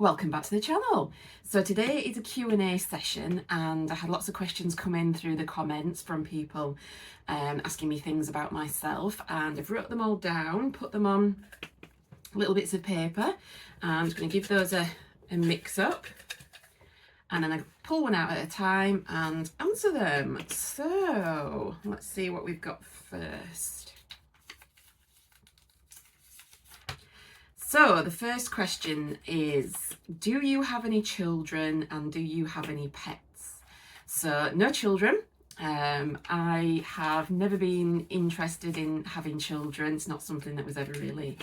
Welcome back to the channel. So today is a Q&A session, and I had lots of questions come in through the comments from people asking me things about myself, and I've wrote them all down, put them on little bits of paper, and I'm going to give those a mix up, and then I pull one out at a time and answer them. So let's see what we've got first. So the first question is, do you have any children and do you have any pets? So no children. I have never been interested in having children. It's not something that was ever really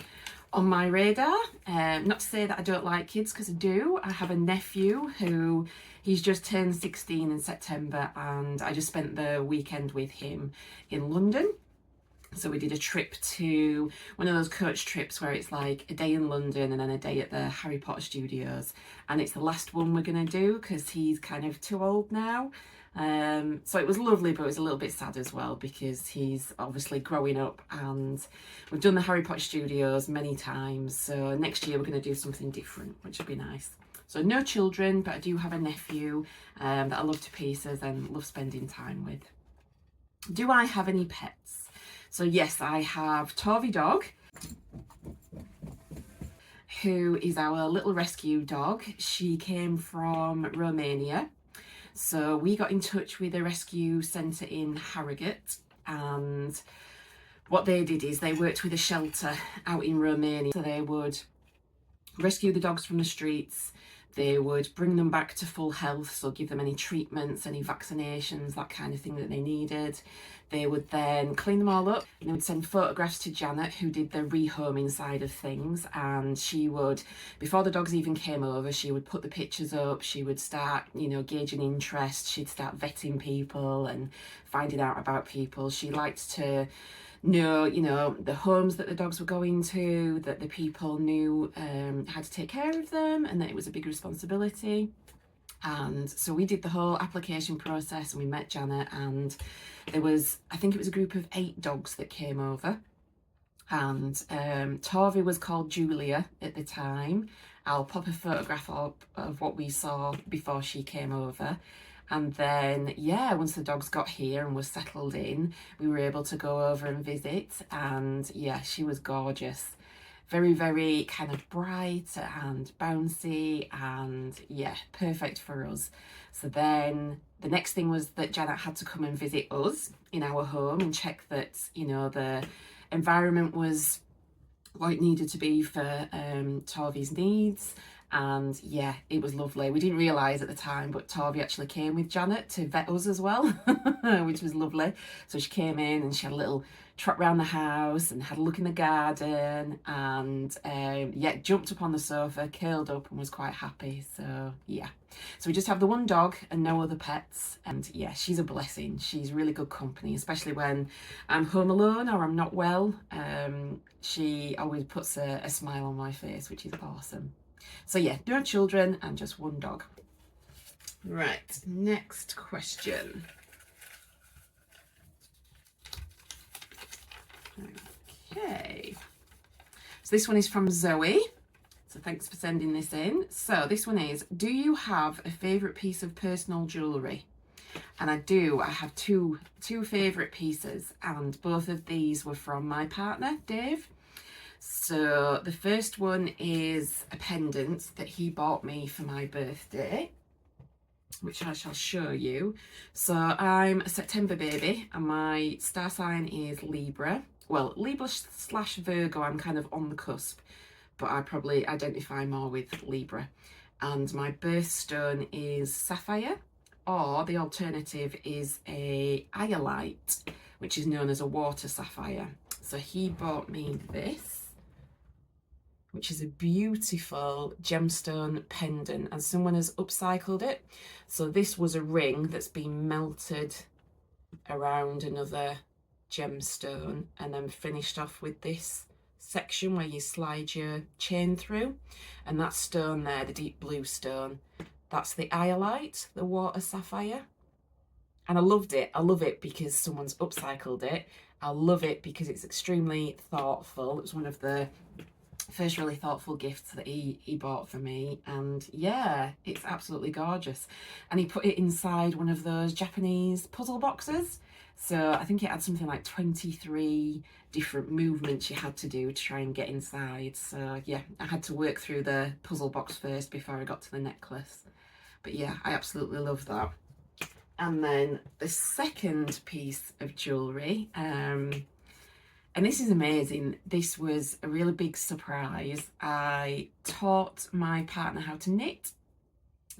on my radar. Not to say that I don't like kids, because I do. I have a nephew who, he's just turned 16 in September, and I just spent the weekend with him in London. So we did a trip to one of those coach trips where it's like a day in London and then a day at the Harry Potter studios. And it's the last one we're going to do because he's kind of too old now. So it was lovely, but it was a little bit sad as well because he's obviously growing up, and we've done the Harry Potter studios many times. So next year we're going to do something different, which would be nice. So no children, but I do have a nephew that I love to pieces and love spending time with. Do I have any pets? So yes, I have Torvi dog, who is our little rescue dog. She came from Romania. So we got in touch with a rescue centre in Harrogate, and what they did is they worked with a shelter out in Romania. So they would rescue the dogs from the streets. They would bring them back to full health, so give them any treatments, any vaccinations, that kind of thing that they needed. They would then clean them all up, and they would send photographs to Janet, who did the rehoming side of things, and she would, before the dogs even came over, she would put the pictures up, she would start, gauging interest, she'd start vetting people and finding out about people. She liked to know, the homes that the dogs were going to, that the people knew how to take care of them, and that it was a big responsibility. And so we did the whole application process, and we met Janet, and there was, I think it was a group of 8 dogs that came over, and Torvi was called Julia at the time. I'll pop a photograph up of what we saw before she came over. And then, once the dogs got here and were settled in, we were able to go over and visit. And she was gorgeous. Very, very kind of bright and bouncy, and perfect for us. So then the next thing was that Janet had to come and visit us in our home and check that, the environment was what it needed to be for Torvi's needs. And it was lovely. We didn't realise at the time, but Torvi actually came with Janet to vet us as well, which was lovely. So she came in and she had a little trot around the house and had a look in the garden, and jumped up on the sofa, curled up, and was quite happy. So so we just have the one dog and no other pets, and she's a blessing. She's really good company, especially when I'm home alone or I'm not well. She always puts a smile on my face, which is awesome. So no children and just one dog. Right, next question. Okay, so this one is from Zoe. So thanks for sending this in. So this one is, do you have a favourite piece of personal jewellery? And I do. I have two favourite pieces, and both of these were from my partner, Dave. So the first one is a pendant that he bought me for my birthday, which I shall show you. So I'm a September baby, and my star sign is Libra. Well, Libra/Virgo, I'm kind of on the cusp, but I probably identify more with Libra. And my birthstone is sapphire, or the alternative is a iolite, which is known as a water sapphire. So he bought me this, which is a beautiful gemstone pendant, and someone has upcycled it. So this was a ring that's been melted around another gemstone and then finished off with this section where you slide your chain through, and that stone there, the deep blue stone, that's the iolite, the water sapphire. And I loved it. I love it because someone's upcycled it. I love it because it's extremely thoughtful. It was one of the first really thoughtful gifts that he bought for me, and yeah, it's absolutely gorgeous. And he put it inside one of those Japanese puzzle boxes, so I think it had something like 23 different movements you had to do to try and get inside. So yeah, I had to work through the puzzle box first before I got to the necklace. But yeah, I absolutely love that. And then the second piece of jewellery, and this is amazing. This was a really big surprise. I taught my partner how to knit.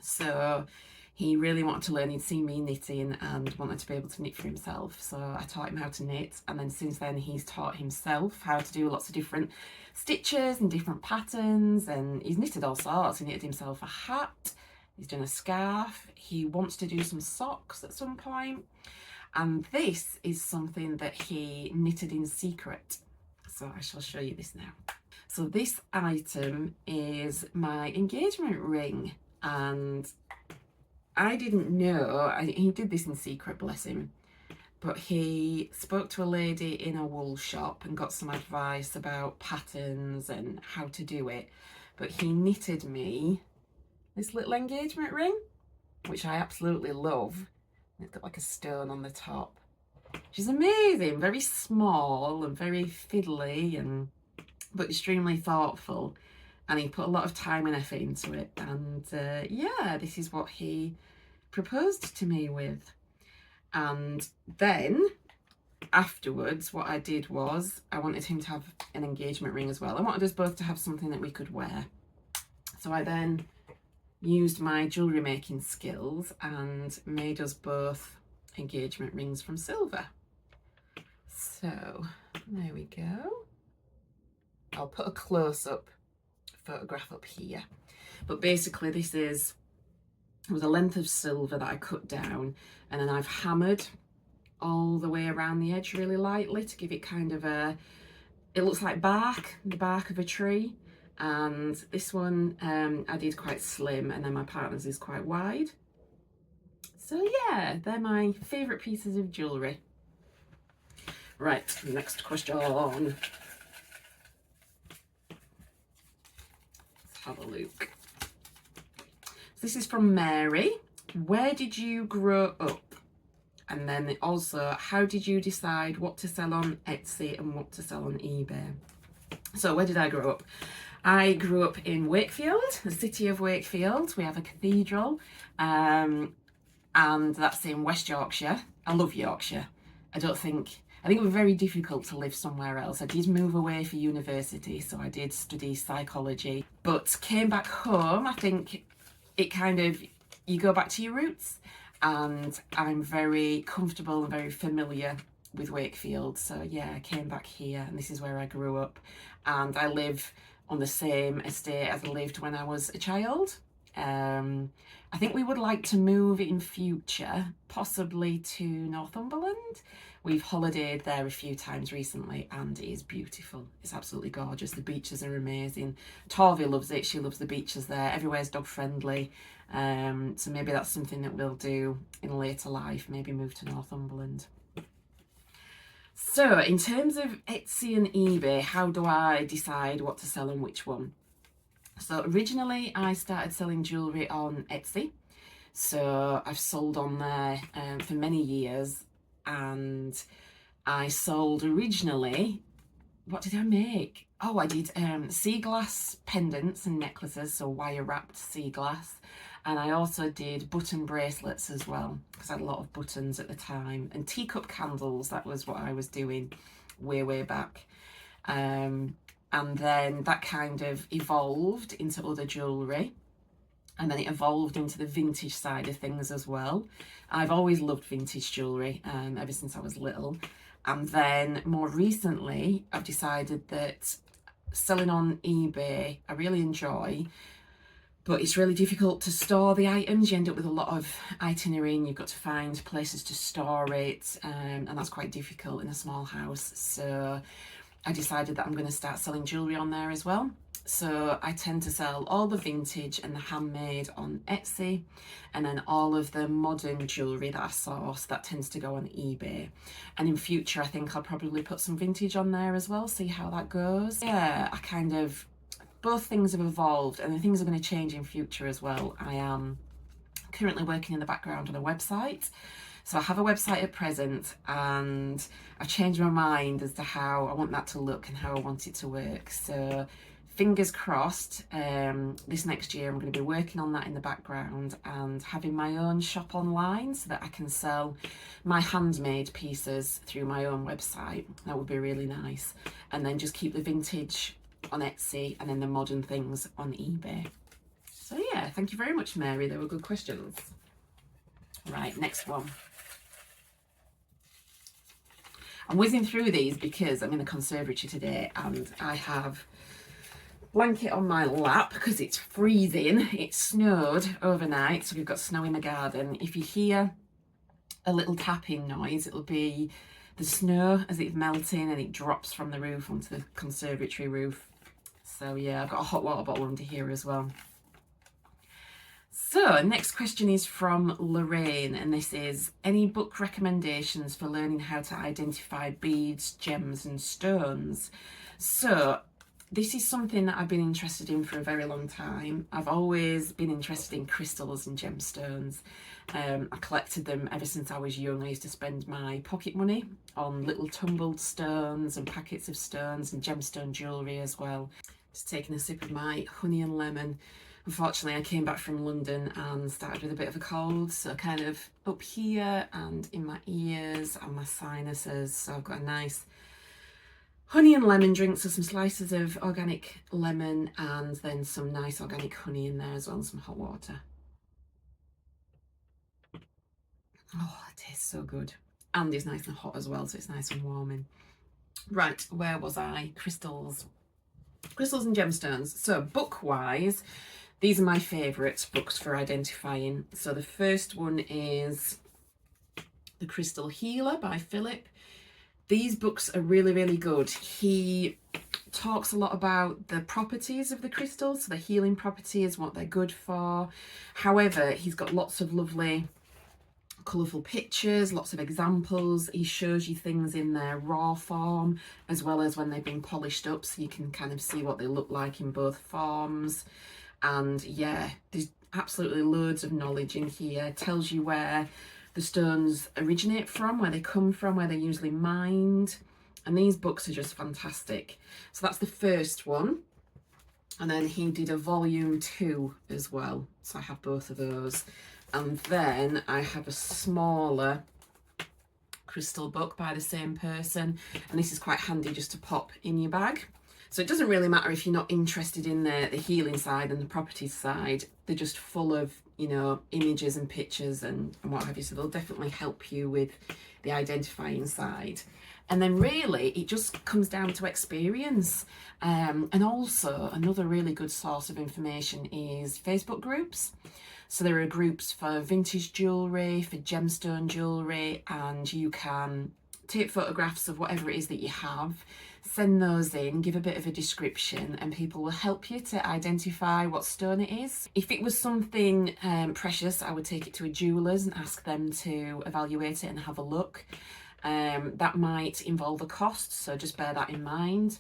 So he really wanted to learn. He'd seen me knitting and wanted to be able to knit for himself. So I taught him how to knit. And then since then, he's taught himself how to do lots of different stitches and different patterns. And he's knitted all sorts. He knitted himself a hat. He's done a scarf. He wants to do some socks at some point. And this is something that he knitted in secret. So I shall show you this now. So this item is my engagement ring. And I didn't know, he did this in secret, bless him. But he spoke to a lady in a wool shop and got some advice about patterns and how to do it. But he knitted me this little engagement ring, which I absolutely love. It's got like a stone on the top. She's amazing, very small and very fiddly, but extremely thoughtful. And he put a lot of time and effort into it. And yeah, this is what he proposed to me with. And then afterwards, what I did was I wanted him to have an engagement ring as well. I wanted us both to have something that we could wear. So I then used my jewellery making skills and made us both engagement rings from silver. So there we go. I'll put a close-up photograph up here. But basically this was a length of silver that I cut down, and then I've hammered all the way around the edge really lightly to give it kind of it looks like the bark of a tree. And this one I did quite slim, and then my partner's is quite wide. So yeah, they're my favourite pieces of jewellery. Right, next question. Let's have a look. So this is from Mary. Where did you grow up? And then also, how did you decide what to sell on Etsy and what to sell on eBay? So where did I grow up? I grew up in Wakefield, the city of Wakefield. We have a cathedral, and that's in West Yorkshire. I love Yorkshire. I think it was very difficult to live somewhere else. I did move away for university, so I did study psychology, but came back home. I think it kind of, you go back to your roots, and I'm very comfortable and very familiar with Wakefield. So yeah, I came back here, and this is where I grew up, and I live on the same estate as I lived when I was a child. I think we would like to move in future, possibly to Northumberland. We've holidayed there a few times recently, and it is beautiful. It's absolutely gorgeous. The beaches are amazing. Torvi loves it. She loves the beaches there. Everywhere's dog friendly. So maybe that's something that we'll do in later life, maybe move to Northumberland. So in terms of Etsy and eBay, how do I decide what to sell and which one? So originally I started selling jewellery on Etsy. So I've sold on there for many years, and I sold originally, what did I make? Oh, I did sea glass pendants and necklaces, so wire wrapped sea glass. And I also did button bracelets as well, because I had a lot of buttons at the time. And teacup candles, that was what I was doing way back. And then that kind of evolved into other jewellery. And then it evolved into the vintage side of things as well. I've always loved vintage jewellery ever since I was little. And then more recently, I've decided that selling on eBay, I really enjoy, but it's really difficult to store the items. You end up with a lot of itinerary, and you've got to find places to store it, and that's quite difficult in a small house. So I decided that I'm going to start selling jewellery on there as well. So I tend to sell all the vintage and the handmade on Etsy, and then all of the modern jewellery that I source, that tends to go on eBay. And in future, I think I'll probably put some vintage on there as well, see how that goes. Yeah, I kind of both things have evolved, and the things are going to change in future as well. I am currently working in the background on a website. So I have a website at present, and I've changed my mind as to how I want that to look and how I want it to work. So fingers crossed, this next year I'm going to be working on that in the background and having my own shop online so that I can sell my handmade pieces through my own website. That would be really nice. And then just keep the vintage on Etsy and then the modern things on eBay. So yeah, thank you very much, Mary. They were good questions. Right, next one. I'm whizzing through these because I'm in the conservatory today and I have blanket on my lap because it's freezing. It snowed overnight, so we've got snow in the garden. If you hear a little tapping noise, it'll be the snow as it's melting and it drops from the roof onto the conservatory roof. So yeah, I've got a hot water bottle under here as well. So next question is from Lorraine, and this is, any book recommendations for learning how to identify beads, gems and stones? So this is something that I've been interested in for a very long time. I've always been interested in crystals and gemstones. I collected them ever since I was young. I used to spend my pocket money on little tumbled stones and packets of stones and gemstone jewellery as well. Just taking a sip of my honey and lemon. Unfortunately, I came back from London and started with a bit of a cold, so kind of up here and in my ears and my sinuses. So I've got a nice honey and lemon drink, so some slices of organic lemon and then some nice organic honey in there as well, and some hot water. Oh, it tastes so good. And it's nice and hot as well, so it's nice and warming. Right, where was I? Crystals. Crystals and gemstones. So book-wise, these are my favourite books for identifying. So the first one is The Crystal Healer by Philip. These books are really, really good. He talks a lot about the properties of the crystals, so the healing properties, what they're good for. However, he's got lots of lovely colourful pictures, lots of examples. He shows you things in their raw form as well as when they've been polished up, so you can kind of see what they look like in both forms. And yeah, there's absolutely loads of knowledge in here. It tells you where the stones originate from, where they come from, where they're usually mined. And these books are just fantastic. So that's the first one. And then he did a volume 2 as well. So I have both of those. And then I have a smaller crystal book by the same person. And this is quite handy just to pop in your bag. So it doesn't really matter if you're not interested in the healing side and the properties side. They're just full of, you know, images and pictures and what have you. So they'll definitely help you with the identifying side. And then really it just comes down to experience. And also another really good source of information is Facebook groups. So there are groups for vintage jewellery, for gemstone jewellery, and you can take photographs of whatever it is that you have, send those in, give a bit of a description, and people will help you to identify what stone it is. If it was something precious, I would take it to a jeweller's and ask them to evaluate it and have a look. That might involve a cost, so just bear that in mind.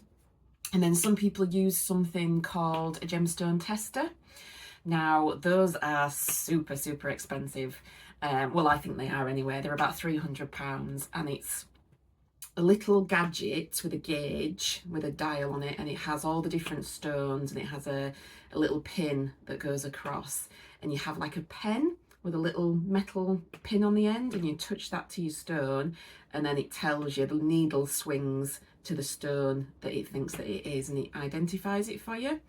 And then some people use something called a gemstone tester. Now, those are super, super expensive. Well, I think they are anyway. They're about £300, and it's a little gadget with a gauge with a dial on it, and it has all the different stones, and it has a little pin that goes across, and you have like a pen with a little metal pin on the end, and you touch that to your stone, and then it tells you, the needle swings to the stone that it thinks that it is, and it identifies it for you.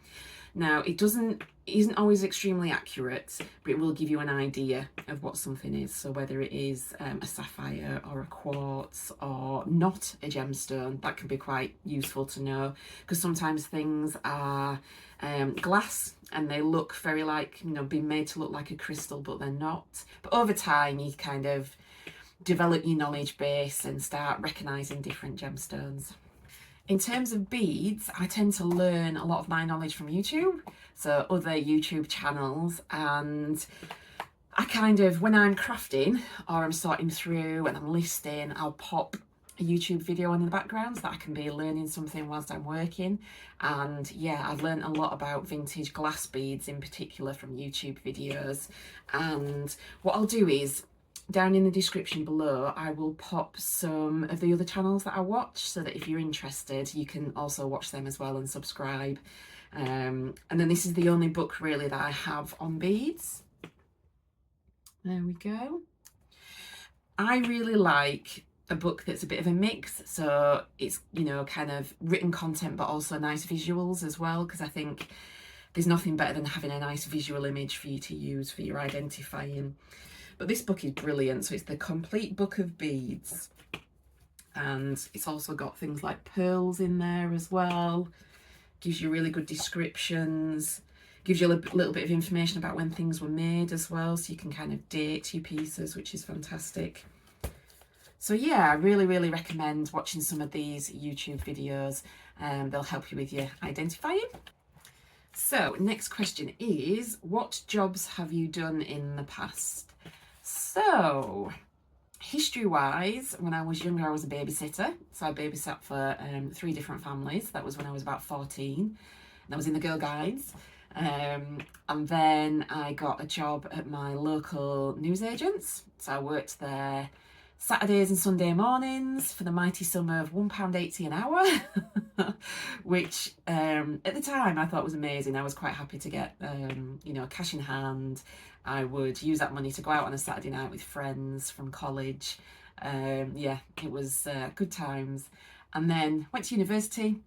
Now, it isn't always extremely accurate, but it will give you an idea of what something is. So whether it is a sapphire or a quartz or not a gemstone, that can be quite useful to know, because sometimes things are glass and they look very like, you know, being made to look like a crystal, but they're not. But over time, you kind of develop your knowledge base and start recognising different gemstones. In terms of beads, I tend to learn a lot of my knowledge from YouTube, so other YouTube channels, and I kind of, when I'm crafting or I'm sorting through and I'm listing, I'll pop a YouTube video on in the background so that I can be learning something whilst I'm working. And yeah, I've learned a lot about vintage glass beads in particular from YouTube videos. And what I'll do is, down in the description below, I will pop some of the other channels that I watch so that if you're interested, you can also watch them as well and subscribe. And then this is the only book really that I have on beads. There we go. I really like a book that's a bit of a mix, so it's, you know, kind of written content but also nice visuals as well, because I think there's nothing better than having a nice visual image for you to use for your identifying. But this book is brilliant. So it's the Complete Book of Beads, and it's also got things like pearls in there as well. Gives you really good descriptions, gives you a little bit of information about when things were made as well, so you can kind of date your pieces, which is fantastic. So yeah, I really recommend watching some of these YouTube videos. They'll help you with your identifying. So next question is, what jobs have you done in the past? So history-wise, when I was younger, I was a babysitter. So I babysat for 3 different families. That was when I was about 14. And I was in the Girl Guides. And then I got a job at my local newsagents. So I worked there Saturdays and Sunday mornings for the mighty sum of £1.80 an hour, which at the time I thought was amazing. I was quite happy to get, you know, cash in hand. I would use that money to go out on a Saturday night with friends from college. Yeah, it was good times. And then went to university.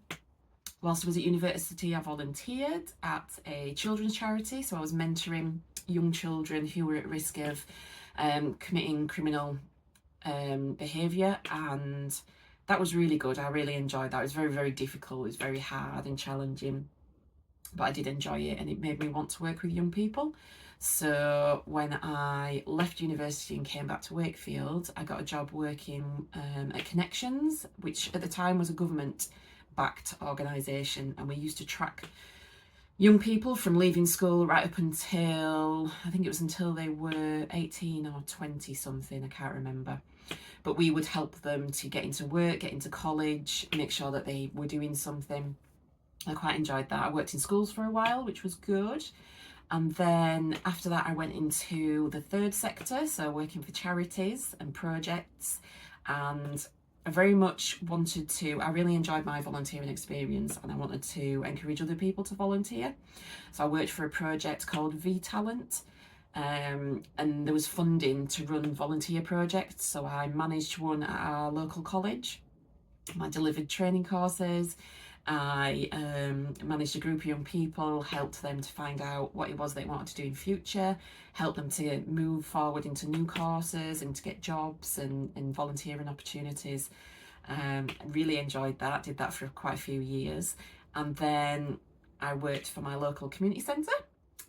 Whilst I was at university, I volunteered at a children's charity. So I was mentoring young children who were at risk of committing criminal behaviour, and that was really good. I really enjoyed that. It was very difficult. It was very hard and challenging, but I did enjoy it, and it made me want to work with young people. So when I left university and came back to Wakefield, I got a job working at Connections, which at the time was a government backed organisation, and we used to track young people from leaving school right up until, I think it was until they were 18 or 20 something, I can't remember. But we would help them to get into work, get into college, make sure that they were doing something. I quite enjoyed that. I worked in schools for a while, which was good. And then after that, I went into the third sector, so working for charities and projects. And I very much wanted to, I really enjoyed my volunteering experience, and I wanted to encourage other people to volunteer. So I worked for a project called V-Talent, and there was funding to run volunteer projects. So I managed one at our local college. I delivered training courses. I managed a group of young people, helped them to find out what it was they wanted to do in future, helped them to move forward into new courses and to get jobs and volunteering opportunities. Really enjoyed that, did that for quite a few years. And then I worked for my local community centre.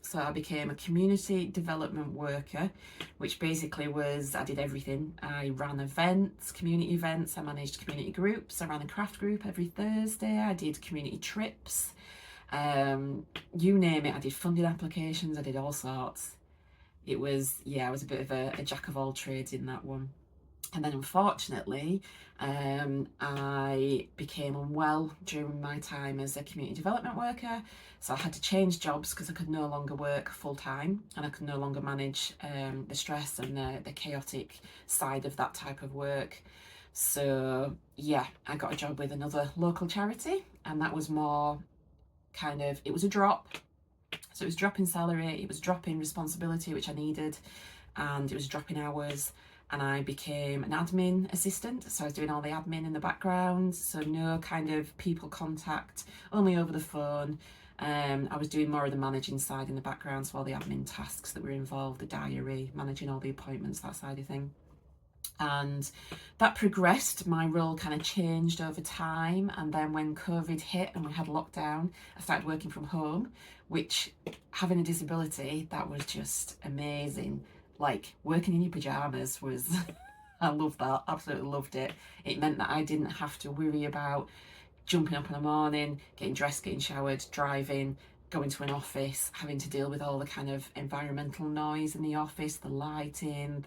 So I became a community development worker, which basically was, I did everything. I ran events, community events, I managed community groups, I ran a craft group every Thursday, I did community trips, you name it. I did funding applications, I did all sorts. It was, yeah, I was a bit of a jack of all trades in that one. And then unfortunately, I became unwell during my time as a community development worker. So I had to change jobs because I could no longer work full time, and I could no longer manage the stress and the chaotic side of that type of work. So yeah, I got a job with another local charity, and that was more kind of, it was a drop. So it was dropping salary, it was dropping responsibility, which I needed, and it was dropping hours. And I became an admin assistant, so I was doing all the admin in the background, so no kind of people contact, only over the phone. I was doing more of the managing side in the background, so all the admin tasks that were involved, the diary, managing all the appointments, that side of thing. And that progressed. My role kind of changed over time, and then when COVID hit and we had lockdown, I started working from home, which, having a disability, that was just amazing. Like, working in your pajamas was, I loved that, absolutely loved it. It meant that I didn't have to worry about jumping up in the morning, getting dressed, getting showered, driving, going to an office, having to deal with all the kind of environmental noise in the office, the lighting,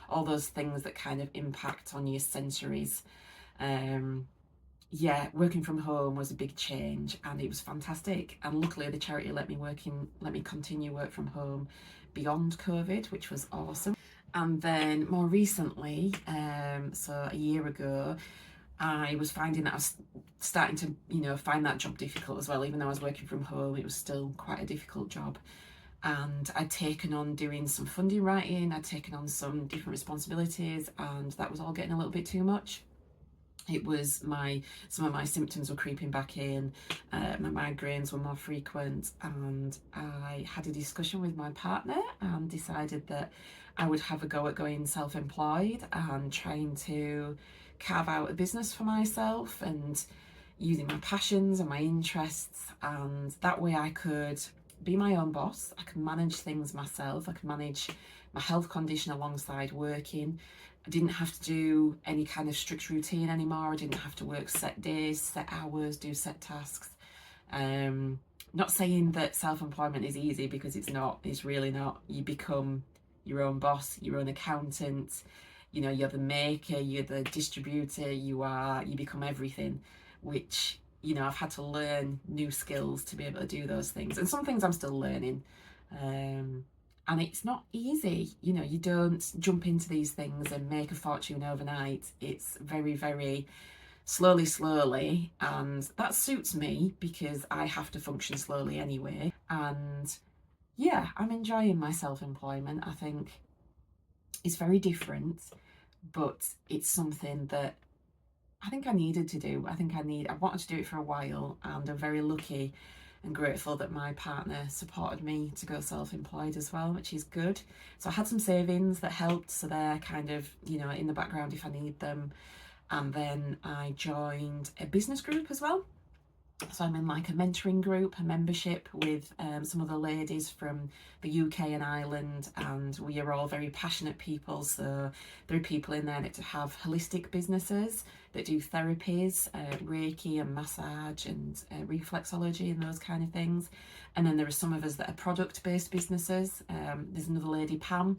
all those things that kind of impact on your sensories. Yeah, working from home was a big change, and it was fantastic. And luckily, the charity let me continue work from home beyond COVID, which was awesome. And then more recently, so a year ago, I was finding that I was starting to, find that job difficult as well. Even though I was working from home, it was still quite a difficult job. And I'd taken on doing some funding writing, I'd taken on some different responsibilities, and that was all getting a little bit too much. It was some of my symptoms were creeping back in, my migraines were more frequent, and I had a discussion with my partner and decided that I would have a go at going self-employed and trying to carve out a business for myself and using my passions and my interests, and that way I could be my own boss. I could manage things myself. I could manage my health condition alongside working. I didn't have to do any kind of strict routine anymore. I didn't have to work set days, set hours, do set tasks. Not saying that self-employment is easy, because it's not. It's really not. You become your own boss, your own accountant. You're the maker, you're the distributor, you become everything, which, I've had to learn new skills to be able to do those things. And some things I'm still learning. And it's not easy. You don't jump into these things and make a fortune overnight. It's very, very slowly. And that suits me because I have to function slowly anyway. And yeah, I'm enjoying my self-employment. I think it's very different, but it's something that I think I needed to do. I wanted to do it for a while, and I'm very lucky and grateful that my partner supported me to go self-employed as well, which is good. So I had some savings that helped, so they're kind of, in the background if I need them. And then I joined a business group as well. So I'm in like a mentoring group, a membership with some other ladies from the UK and Ireland, and we are all very passionate people. So there are people in there that have holistic businesses that do therapies, Reiki and massage and reflexology and those kind of things. And then there are some of us that are product-based businesses. There's another lady, Pam,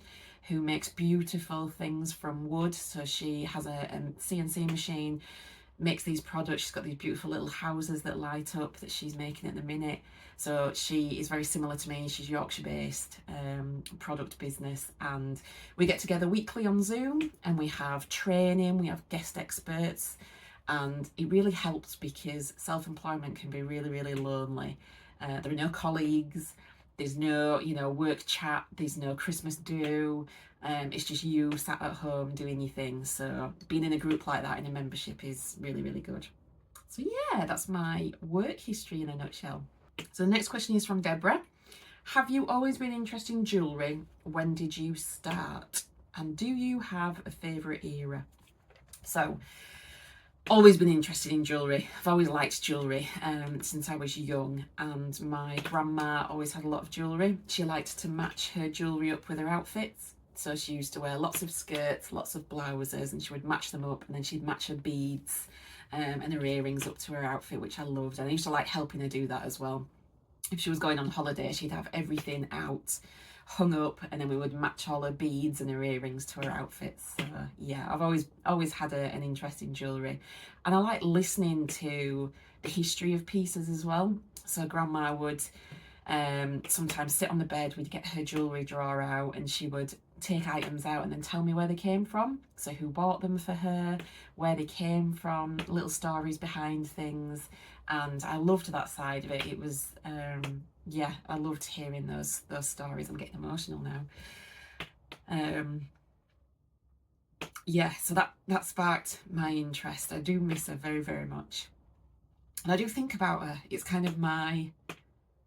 who makes beautiful things from wood. So she has a CNC machine, makes these products. She's got these beautiful little houses that light up that she's making at the minute. So she is very similar to me. She's Yorkshire based, product business, and we get together weekly on Zoom and we have training, we have guest experts, and it really helps because self-employment can be really, really lonely. There are no colleagues, there's no, work chat, there's no Christmas do. It's just you sat at home doing your thing. So being in a group like that in a membership is really, really good. So yeah, that's my work history in a nutshell. So the next question is from Deborah. Have you always been interested in jewellery? When did you start? And do you have a favourite era? So, always been interested in jewellery. I've always liked jewellery since I was young, and my grandma always had a lot of jewellery. She liked to match her jewellery up with her outfits. So she used to wear lots of skirts, lots of blouses, and she would match them up, and then she'd match her beads and her earrings up to her outfit, which I loved. And I used to like helping her do that as well. If she was going on holiday, she'd have everything out, hung up, and then we would match all her beads and her earrings to her outfits. So yeah, I've always had an interest in jewellery, and I like listening to the history of pieces as well. So grandma would sometimes sit on the bed, we'd get her jewellery drawer out, and she would take items out and then tell me where they came from. So who bought them for her, where they came from, little stories behind things. And I loved that side of it. It was yeah, I loved hearing those stories. I'm getting emotional now. Yeah, so that sparked my interest. I do miss her very, very much, and I do think about her. It's kind of my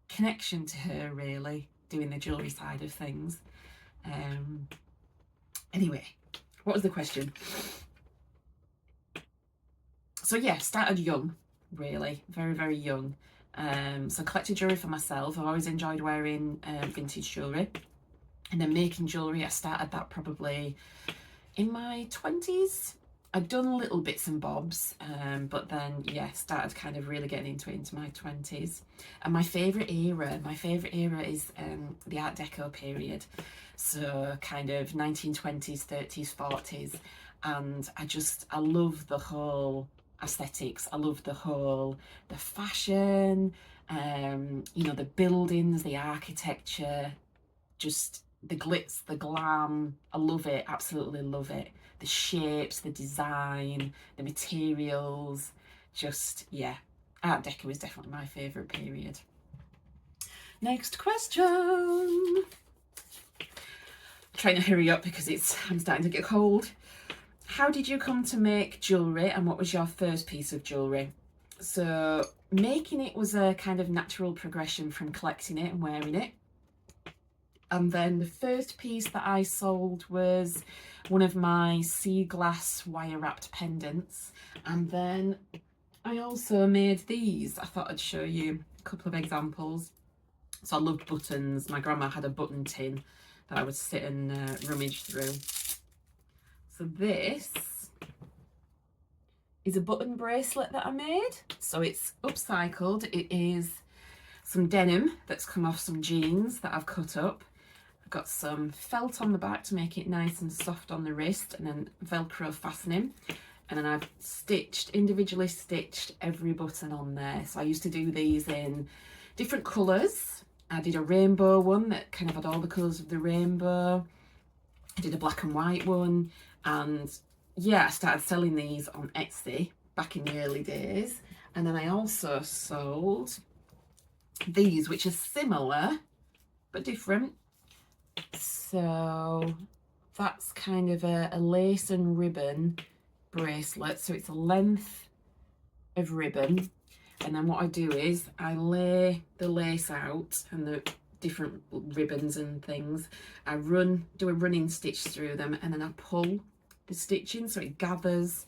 connection to her, really, doing the jewellery side of things. Anyway, what was the question? So yeah, started young, really, very, very young. So collected jewellery for myself. I've always enjoyed wearing vintage jewellery, and then making jewellery, I started that probably in my 20s. I'd done little bits and bobs, but then yeah, started kind of really getting into it into my 20s. And my favourite era is the Art Deco period. So kind of 1920s, 30s, 40s. and I love the whole aesthetics. I love the fashion, you know, the buildings, the architecture, just the glitz, the glam. I love it, absolutely love it. The shapes, the design, the materials, just, yeah. Art Deco is definitely my favourite period. Next question. Trying to hurry up because I'm starting to get cold. How did you come to make jewellery, and what was your first piece of jewellery? So making it was a kind of natural progression from collecting it and wearing it. And then the first piece that I sold was one of my sea glass wire wrapped pendants. And then I also made these. I thought I'd show you a couple of examples. So I loved buttons. My grandma had a button tin that I would sit and rummage through. So this is a button bracelet that I made. So it's upcycled. It is some denim that's come off some jeans that I've cut up. I've got some felt on the back to make it nice and soft on the wrist, and then Velcro fastening. And then I've individually stitched every button on there. So I used to do these in different colours. I did a rainbow one that kind of had all the colours of the rainbow. I did a black and white one. And yeah, I started selling these on Etsy back in the early days. And then I also sold these, which are similar but different. So that's kind of a lace and ribbon bracelet. So it's a length of ribbon, and then what I do is I lay the lace out and the different ribbons and things. I do a running stitch through them, and then I pull the stitching so it gathers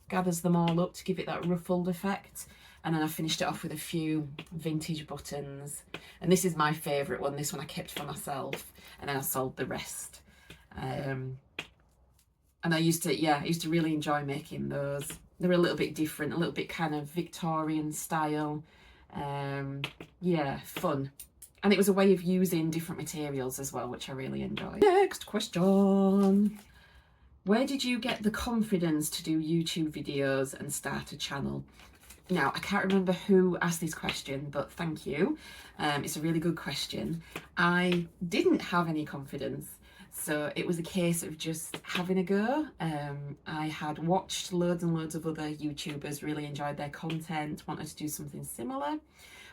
them all up to give it that ruffled effect. And then I finished it off with a few vintage buttons, and this is my favourite one. This one I kept for myself, and then I sold the rest. And I used to really enjoy making those. They're a little bit different, a little bit kind of Victorian style. Yeah, fun. And it was a way of using different materials as well, which I really enjoyed. Next question. Where did you get the confidence to do YouTube videos and start a channel? Now, I can't remember who asked this question, but thank you. It's a really good question. I didn't have any confidence, so it was a case of just having a go. I had watched loads and loads of other YouTubers, really enjoyed their content, wanted to do something similar,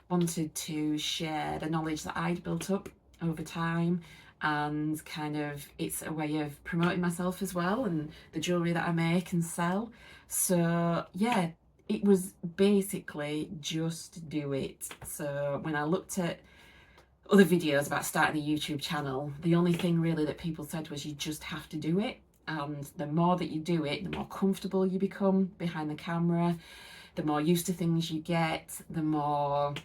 wanted to share the knowledge that I'd built up over time, and kind of it's a way of promoting myself as well and the jewellery that I make and sell. So yeah, it was basically just do it. So when I looked at other videos about starting a YouTube channel, the only thing really that people said was you just have to do it. And the more that you do it, the more comfortable you become behind the camera, the more used to things you get, the more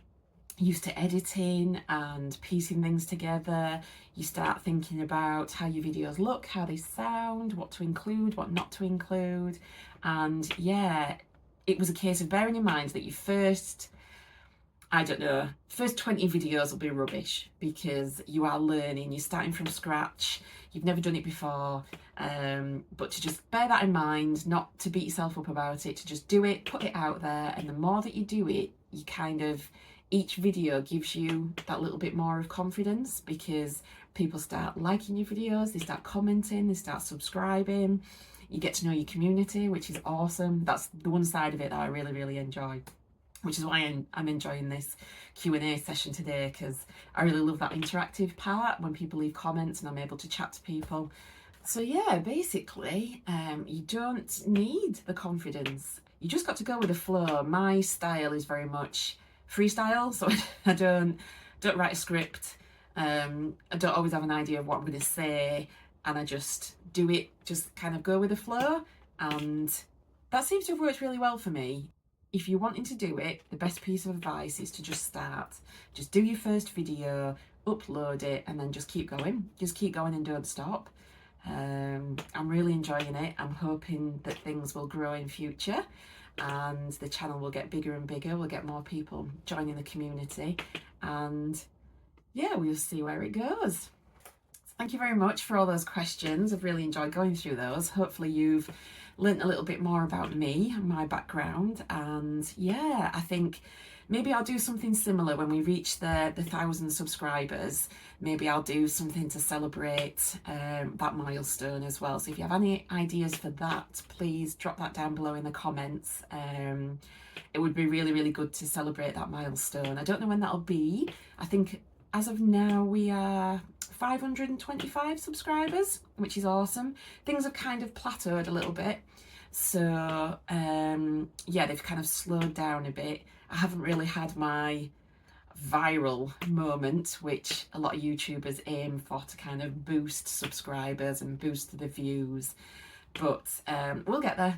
used to editing and piecing things together. You start thinking about how your videos look, how they sound, what to include, what not to include. And yeah, it was a case of bearing in mind that your first 20 videos will be rubbish because you are learning, you're starting from scratch, you've never done it before. But to just bear that in mind, not to beat yourself up about it, to just do it, put it out there. And the more that you do it, you kind of, each video gives you that little bit more of confidence because people start liking your videos, they start commenting, they start subscribing. You get to know your community, which is awesome. That's the one side of it that I really, really enjoy, which is why I'm enjoying this Q&A session today, because I really love that interactive part when people leave comments and I'm able to chat to people. So yeah, basically, you don't need the confidence. You just got to go with the flow. My style is very much freestyle, so I don't write a script. I don't always have an idea of what I'm going to say, and I just do it, just kind of go with the flow, and that seems to have worked really well for me. If you're wanting to do it, the best piece of advice is to just start. Just do your first video, upload it, and then just keep going. Just keep going and don't stop. I'm really enjoying it. I'm hoping that things will grow in future and the channel will get bigger and bigger. We'll get more people joining the community, and yeah, we'll see where it goes. Thank you very much for all those questions. I've really enjoyed going through those. Hopefully you've learnt a little bit more about me and my background. And yeah, I think maybe I'll do something similar when we reach the 1,000 subscribers. Maybe I'll do something to celebrate that milestone as well. So if you have any ideas for that, please drop that down below in the comments. It would be really, really good to celebrate that milestone. I don't know when that'll be. I think as of now we are 525 subscribers, which is awesome. Things have kind of plateaued a little bit. So yeah, they've kind of slowed down a bit. I haven't really had my viral moment, which a lot of YouTubers aim for, to kind of boost subscribers and boost the views. But we'll get there.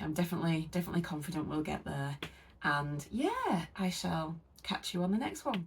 I'm definitely confident we'll get there. And yeah, I shall catch you on the next one.